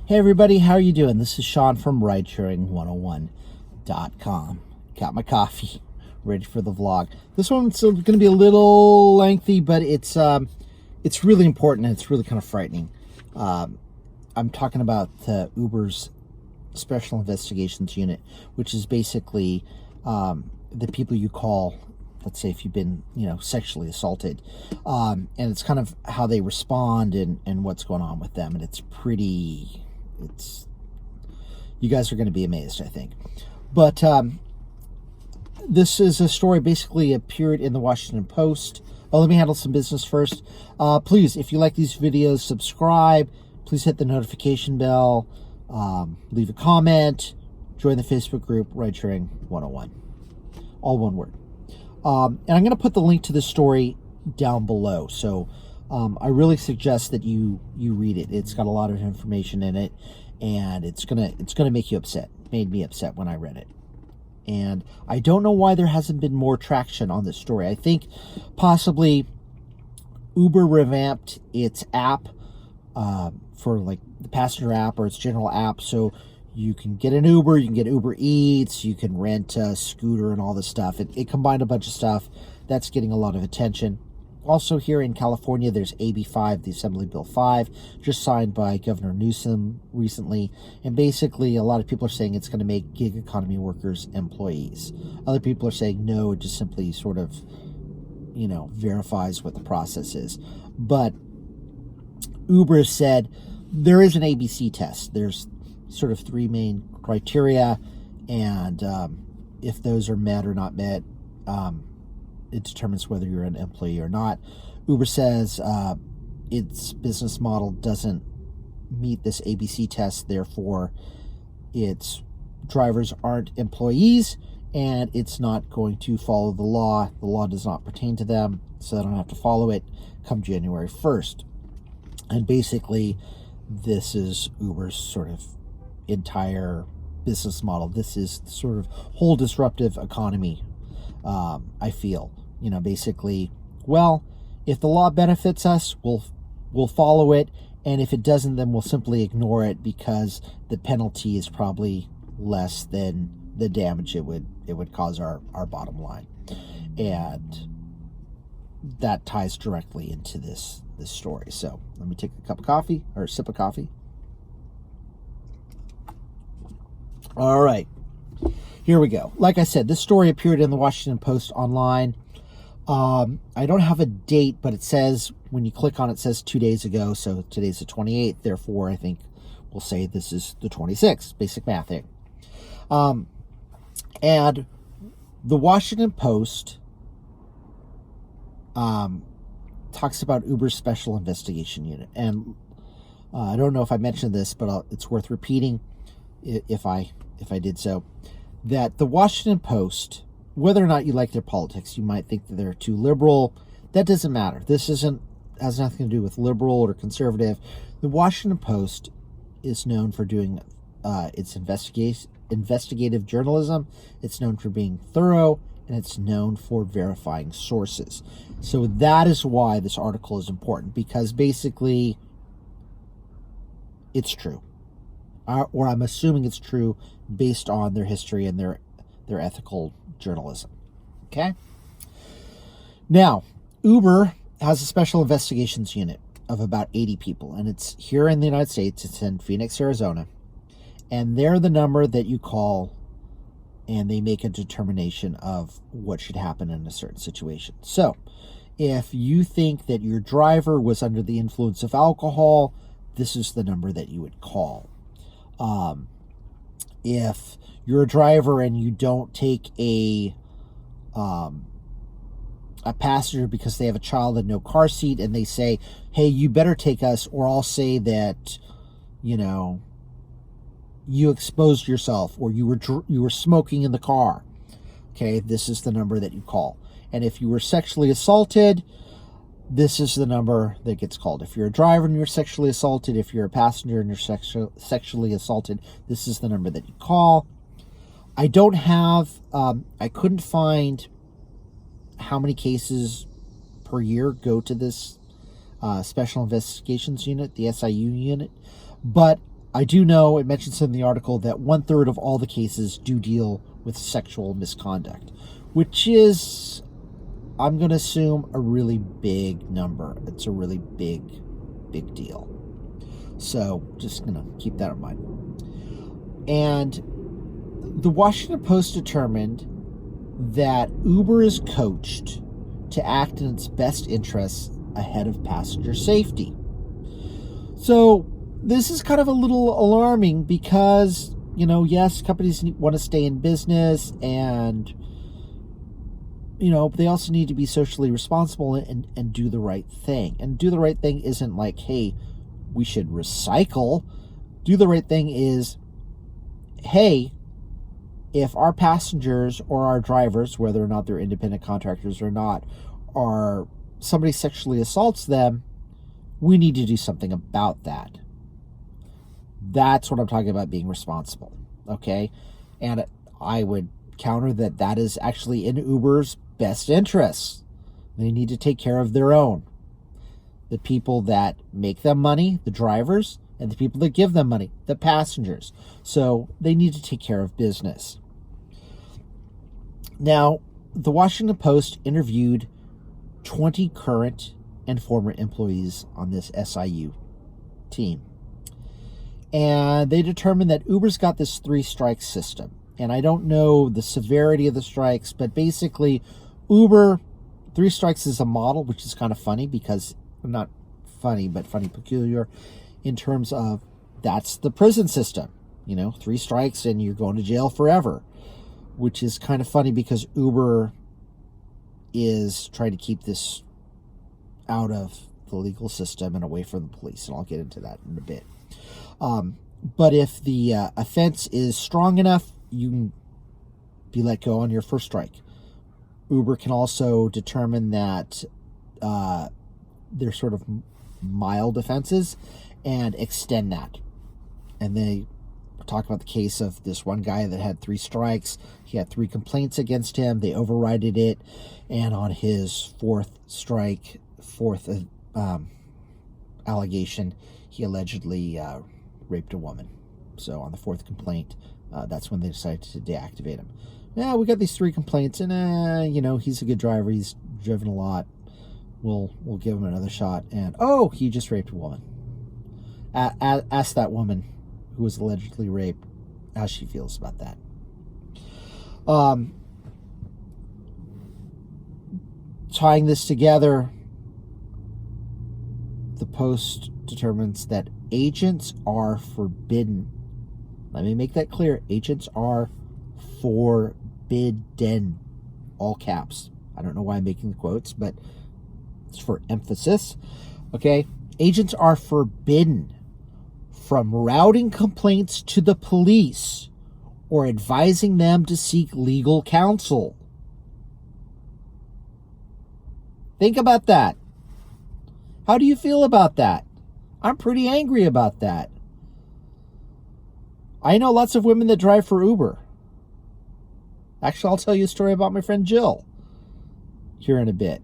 Hey everybody, how are you doing? This is Sean from Ridesharing101.com. Got my coffee, ready for the vlog. This one's going to be a little lengthy, but it's really important and it's really kind of frightening. I'm talking about Uber's Special Investigations Unit, which is basically the people you call, let's say if you've been, sexually assaulted, and it's kind of how they respond and what's going on with them. And you guys are going to be amazed, I think. But this is a story basically appeared in the Washington Post. Oh, let me handle some business first. Please, if you like these videos, subscribe. Please hit the notification bell. Leave a comment. Join the Facebook group, Ridesharing101. All one word. And I'm going to put the link to this story down below. So I really suggest that you read it. It's got a lot of information in it, and it's gonna make you upset. It made me upset when I read it. And I don't know why there hasn't been more traction on this story. I think possibly Uber revamped its app for like the passenger app or its general app, so you can get an Uber, you can get Uber Eats, you can rent a scooter and all this stuff. It combined a bunch of stuff that's getting a lot of attention. Also here in California, there's AB 5, the Assembly Bill 5, just signed by Governor Newsom recently. And basically, a lot of people are saying it's going to make gig economy workers employees. Other people are saying no, it just simply sort of, verifies what the process is. But Uber has said there is an ABC test. There's sort of three main criteria, and if those are met or not met, it determines whether you're an employee or not. Uber says its business model doesn't meet this ABC test, therefore its drivers aren't employees, and it's not going to follow the law. The law does not pertain to them, so they don't have to follow it come January 1st. And basically, this is Uber's sort of entire business model. This is the sort of whole disruptive economy, I feel. Basically, well, if the law benefits us, we'll follow it, and if it doesn't, then we'll simply ignore it because the penalty is probably less than the damage it would cause our bottom line. And that ties directly into this story. So let me take a cup of coffee, or a sip of coffee. All right, here we go. Like I said, this story appeared in the Washington Post online. I don't have a date, but it says, when you click on it, it says 2 days ago. So today's the 28th. Therefore, I think we'll say this is the 26th. Basic math here. And the Washington Post talks about Uber's Special Investigation Unit. And I don't know if I mentioned this, but it's worth repeating if I did so, that the Washington Post, whether or not you like their politics, you might think that they're too liberal. That doesn't matter. This has nothing to do with liberal or conservative. The Washington Post is known for doing its investigative journalism. It's known for being thorough, and it's known for verifying sources. So that is why this article is important, because basically it's true. Or I'm assuming it's true based on their history and their ethical journalism. Okay? Now, Uber has a special investigations unit of about 80 people, and it's here in the United States. It's in Phoenix, Arizona, and they're the number that you call, and they make a determination of what should happen in a certain situation. So, if you think that your driver was under the influence of alcohol, this is the number that you would call. If you're a driver and you don't take a passenger because they have a child and no car seat, and they say, hey, you better take us, or I'll say that, you exposed yourself, or you were smoking in the car. Okay, this is the number that you call. And if you were sexually assaulted, this is the number that gets called. If you're a driver and you're sexually assaulted, if you're a passenger and you're sexually assaulted, this is the number that you call. I don't have, I couldn't find how many cases per year go to this Special Investigations Unit, the SIU unit, but I do know, it mentions in the article, that 1/3 of all the cases do deal with sexual misconduct, which is, I'm going to assume, a really big number. It's a really big deal. So just going to keep that in mind. And the Washington Post determined that Uber is coached to act in its best interests ahead of passenger safety. So this is kind of a little alarming because, yes, companies want to stay in business, and, they also need to be socially responsible and do the right thing. And do the right thing isn't like, hey, we should recycle. Do the right thing is, hey, if our passengers or our drivers, whether or not they're independent contractors or not, or somebody sexually assaults them, we need to do something about that. That's what I'm talking about, being responsible, okay? And I would counter that is actually in Uber's best interests. They need to take care of their own. The people that make them money, the drivers, and the people that give them money, the passengers. So they need to take care of business. Now, the Washington Post interviewed 20 current and former employees on this SIU team. And they determined that Uber's got this 3-strike system. And I don't know the severity of the strikes, but basically Uber, 3 strikes is a model, which is kind of funny because, not funny, but funny peculiar in terms of that's the prison system. 3 strikes and you're going to jail forever, which is kind of funny because Uber is trying to keep this out of the legal system and away from the police. And I'll get into that in a bit. But if the offense is strong enough, you can be let go on your first strike. Uber can also determine that they're sort of mild offenses and extend that. And they talk about the case of this one guy that had 3 strikes. He had 3 complaints against him. They overrided it. And on his 4th strike, 4th allegation, he allegedly raped a woman. So on the 4th complaint, that's when they decided to deactivate him. Yeah, we got these 3 complaints, and he's a good driver. He's driven a lot. We'll give him another shot. And he just raped a woman. Ask that woman who was allegedly raped how she feels about that. Tying this together, the Post determines that agents are forbidden. Let me make that clear. Agents are forbidden. All caps. I don't know why I'm making the quotes, but it's for emphasis. Okay? Agents are forbidden from routing complaints to the police or advising them to seek legal counsel. Think about that. How do you feel about that? I'm pretty angry about that. I know lots of women that drive for Uber. Actually, I'll tell you a story about my friend Jill here in a bit.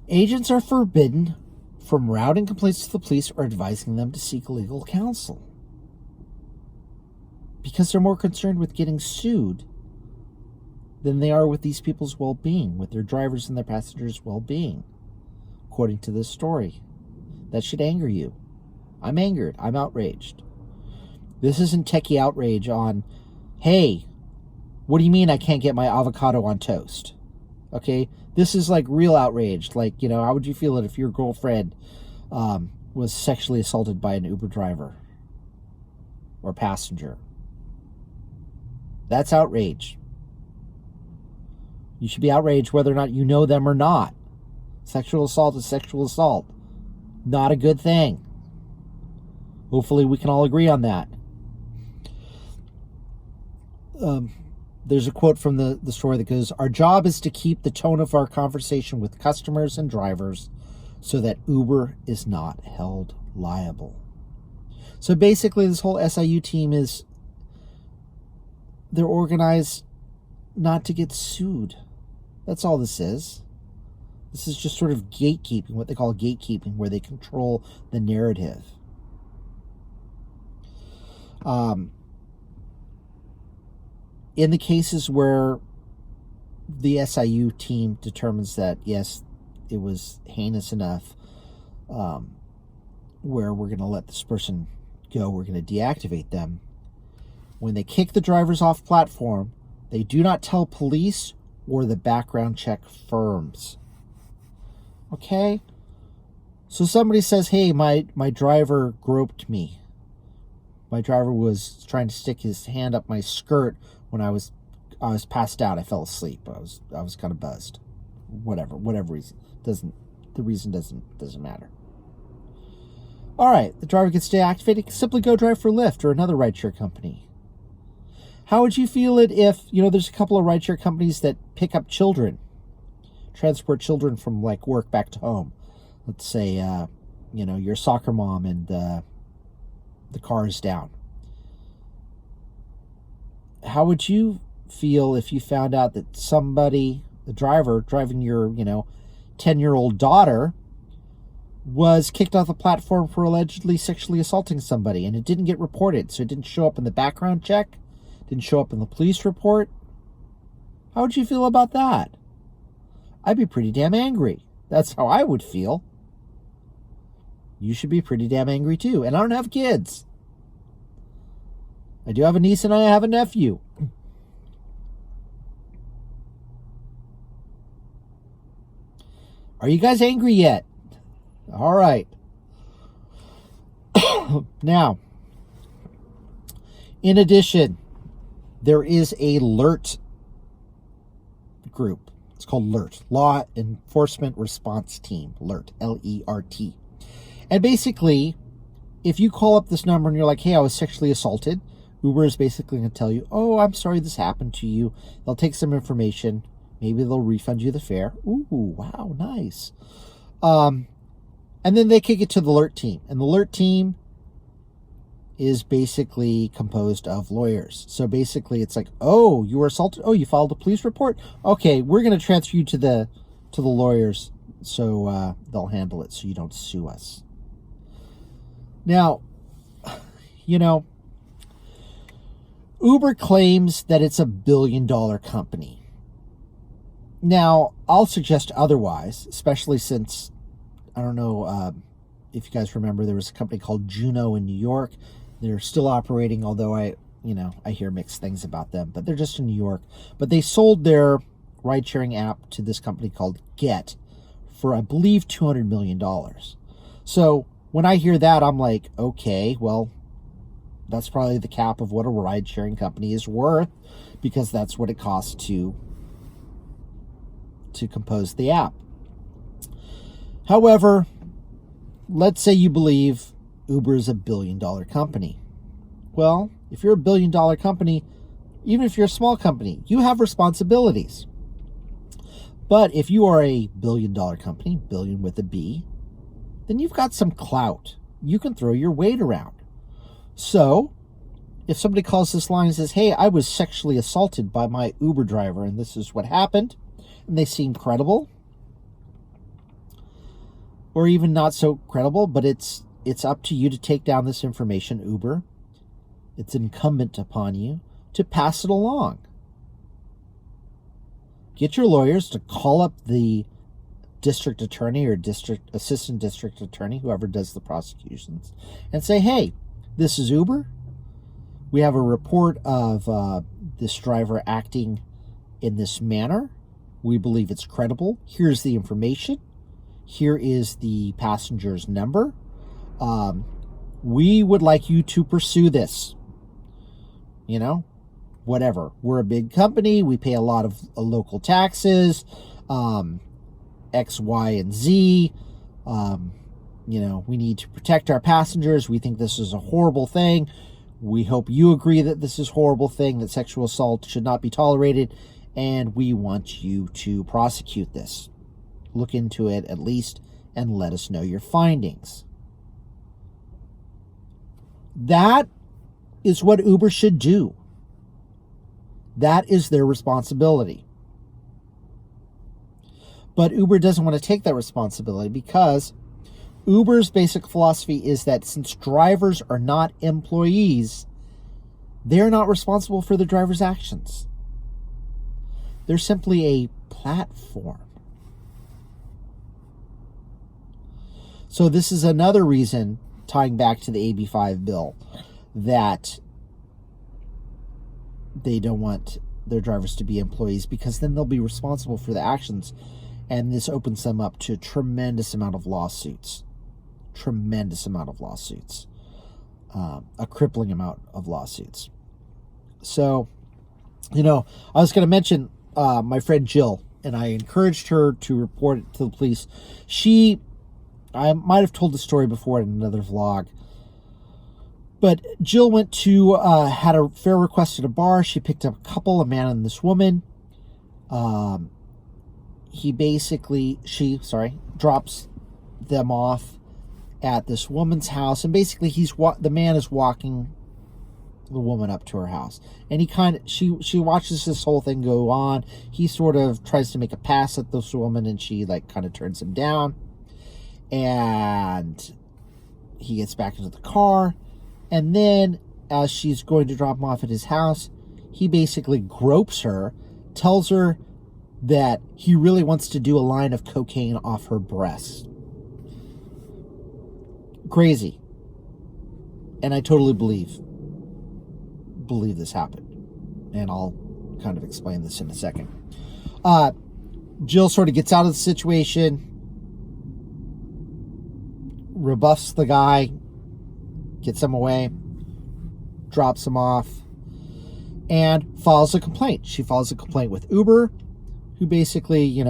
Agents are forbidden from routing complaints to the police or advising them to seek legal counsel because they're more concerned with getting sued than they are with these people's well-being, with their drivers and their passengers' well-being, according to this story. That should anger you. I'm angered. I'm outraged. This isn't techie outrage on, hey, what do you mean I can't get my avocado on toast? Okay? This is like real outrage. Like, how would you feel if your girlfriend was sexually assaulted by an Uber driver or passenger? That's outrage. You should be outraged whether or not you know them or not. Sexual assault is sexual assault. Not a good thing. Hopefully we can all agree on that. There's a quote from the story that goes, "Our job is to keep the tone of our conversation with customers and drivers so that Uber is not held liable." So basically this whole SIU team they're organized not to get sued. That's all this is. This is just sort of gatekeeping, what they call gatekeeping, where they control the narrative. In the cases where the SIU team determines that, yes, it was heinous enough, where we're going to let this person go, we're going to deactivate them. When they kick the drivers off platform, they do not tell police or the background check firms. Okay? So somebody says, hey, my driver groped me. My driver was trying to stick his hand up my skirt when I was passed out. I fell asleep. I was kind of buzzed. Whatever reason. The reason doesn't matter. All right, the driver gets deactivated. Simply go drive for Lyft or another rideshare company. How would you feel it if, there's a couple of rideshare companies that pick up children, transport children from like work back to home? Let's say, you're a soccer mom and the car is down. How would you feel if you found out that somebody, the driver driving your, 10-year-old daughter, was kicked off the platform for allegedly sexually assaulting somebody, and it didn't get reported, so it didn't show up in the background check, didn't show up in the police report? How would you feel about that? I'd be pretty damn angry. That's how I would feel. You should be pretty damn angry too. And I don't have kids. I do have a niece and I have a nephew. Are you guys angry yet? All right. Now, in addition, there is a LERT group. It's called LERT, Law Enforcement Response Team. LERT, L-E-R-T. And basically, if you call up this number and you're like, hey, I was sexually assaulted, Uber is basically going to tell you, oh, I'm sorry this happened to you. They'll take some information. Maybe they'll refund you the fare. Ooh, wow, nice. And then they kick it to the LERT team. And the LERT team is basically composed of lawyers. So basically it's like, oh, you were assaulted? Oh, you filed a police report? Okay, we're going to transfer you to the lawyers so they'll handle it so you don't sue us. Now, Uber claims that it's a $1 billion company. Now, I'll suggest otherwise, especially since, I don't know if you guys remember, there was a company called Juno in New York. They're still operating, although I hear mixed things about them, but they're just in New York. But they sold their ride-sharing app to this company called Get for, I believe, $200 million. So when I hear that, I'm like, okay, well, that's probably the cap of what a ride-sharing company is worth, because that's what it costs to compose the app. However, let's say you believe Uber is a $1 billion company. Well, if you're a $1 billion company, even if you're a small company, you have responsibilities. But if you are a $1 billion company, billion with a B, then you've got some clout. You can throw your weight around. So, if somebody calls this line and says, hey, I was sexually assaulted by my Uber driver and this is what happened, and they seem credible, or even not so credible, but it's up to you to take down this information, Uber. It's incumbent upon you to pass it along. Get your lawyers to call up the district attorney or assistant district attorney, whoever does the prosecutions, and say, hey, this is Uber. We have a report of this driver acting in this manner. We believe it's credible. Here's the information. Here is the passenger's number. We would like you to pursue this. Whatever. We're a big company. We pay a lot of local taxes, X, Y, and Z. We need to protect our passengers. We think this is a horrible thing. We hope you agree that this is a horrible thing, that sexual assault should not be tolerated, and we want you to prosecute this. Look into it at least and let us know your findings. That is what Uber should do. That is their responsibility. But Uber doesn't want to take that responsibility because Uber's basic philosophy is that since drivers are not employees, They're not responsible for the driver's actions. They're simply a platform. So this is another reason, tying back to the AB5 bill, that they don't want their drivers to be employees, because then they'll be responsible for the actions, and this opens them up to a tremendous amount of lawsuits. A crippling amount of lawsuits. So, I was going to mention my friend Jill, and I encouraged her to report it to the police. I might have told the story before in another vlog, but Jill went to, had a fare request at a bar. She picked up a couple, a man and this woman. She drops them off at this woman's house, and basically the man is walking the woman up to her house, and she watches this whole thing go on. He sort of tries to make a pass at this woman, and she kind of turns him down, and he gets back into the car, and then as she's going to drop him off at his house, he basically gropes her, tells her that he really wants to do a line of cocaine off her breast. Crazy. And I totally believe this happened. And I'll kind of explain this in a second. Jill sort of gets out of the situation, rebuffs the guy, gets him away, drops him off, and files a complaint. She files a complaint with Uber, who basically,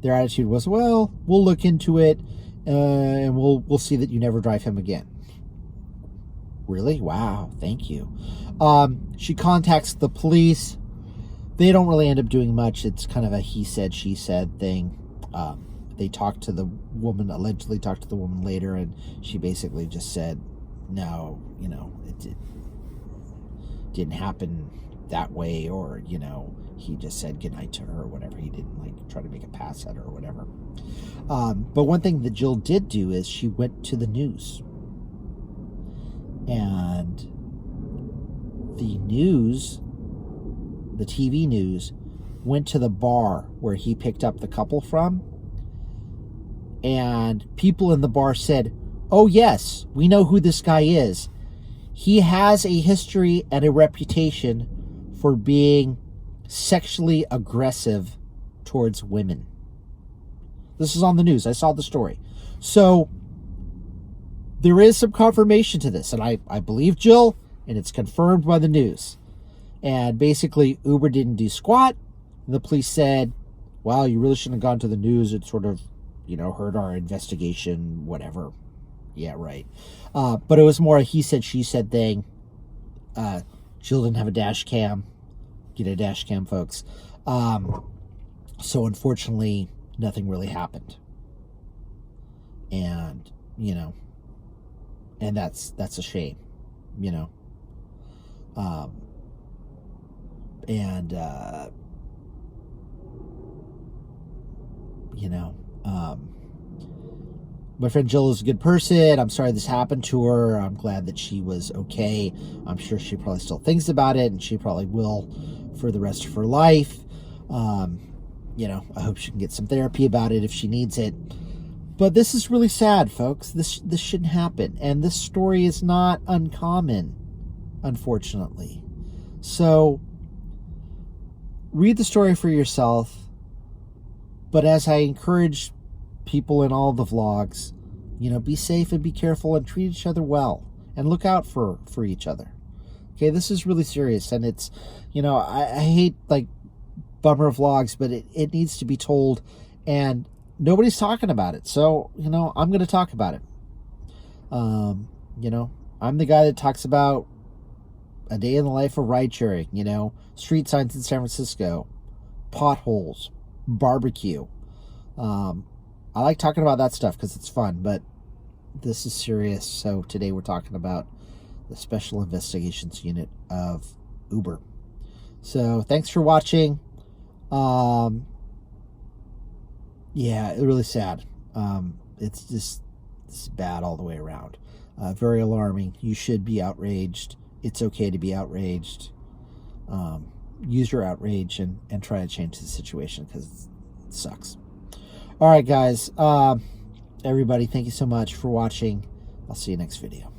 their attitude was, well, we'll look into it, and we'll see that you never drive him again. Really? Wow, thank you. She contacts the police. They don't really end up doing much. It's kind of a he said, she said thing. They allegedly talked to the woman later, and she basically just said, no, it didn't happen that way, or, he just said goodnight to her or whatever. He didn't try to make a pass at her or whatever. But one thing that Jill did do is she went to the news. And the TV news, went to the bar where he picked up the couple from. And people in the bar said, oh yes, we know who this guy is. He has a history and a reputation for being sexually aggressive towards women. This is on the news. I saw the story. So there is some confirmation to this, and I believe Jill, and it's confirmed by the news. And basically, Uber didn't do squat. And the police said, well, you really shouldn't have gone to the news. It sort of, hurt our investigation, whatever. Yeah, right. But it was more a he said, she said thing. Jill didn't have a dash cam. Get a dash cam, folks. So unfortunately, nothing really happened. And, and that's a shame, my friend Jill is a good person. I'm sorry this happened to her. I'm glad that she was okay. I'm sure she probably still thinks about it, and she probably will for the rest of her life. I hope she can get some therapy about it if she needs it. But this is really sad, folks. This shouldn't happen. And this story is not uncommon, unfortunately. So read the story for yourself. But as I encourage people in all the vlogs, be safe and be careful and treat each other well and look out for each other. Okay, this is really serious, and it's, I hate bummer vlogs, but it needs to be told, and nobody's talking about it. So, I'm going to talk about it. I'm the guy that talks about a day in the life of ride sharing, street signs in San Francisco, potholes, barbecue. I like talking about that stuff because it's fun, but this is serious. So today we're talking about the Special Investigations Unit of Uber. So thanks for watching. Yeah, it's really sad. It's bad all the way around. Very alarming. You should be outraged it's okay to be outraged. Use your outrage and try to change the situation, because it sucks. All right, guys. Everybody, thank you so much for watching. I'll see you next video.